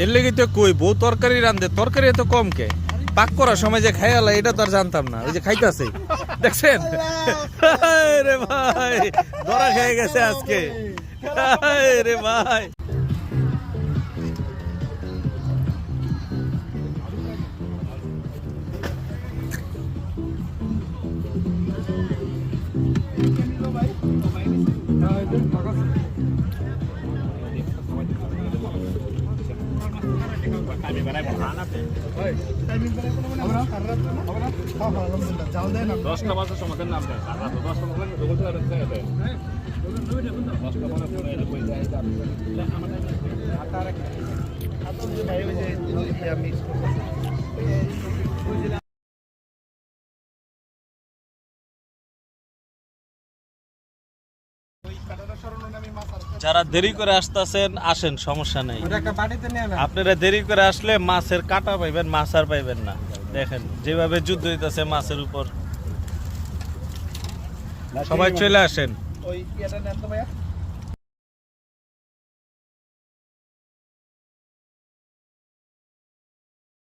এর লেগে তো কই বউ তরকারি রান্ধে, তরকারি এত কম কে? পাক করার সময় যে খাইয়ালা এটা তো আর জানতাম না। ওই যে খাইতাছে দেখছেন রে ভাই, ধরা খেয়ে গেছে আজকে রে ভাই। দশটা বাজার সমাধান নাম দেয় 10টা যারা দেরি করে আসতেছেন আসেন, সমস্যা নেই। আপনারা দেরি করে আসলে মাছের কাটা পাইবেন, মাছ আর পাইবেন না। দেখেন যেভাবে যুদ্ধ হইতেছে মাছের উপর, সবাই চলে আসেন।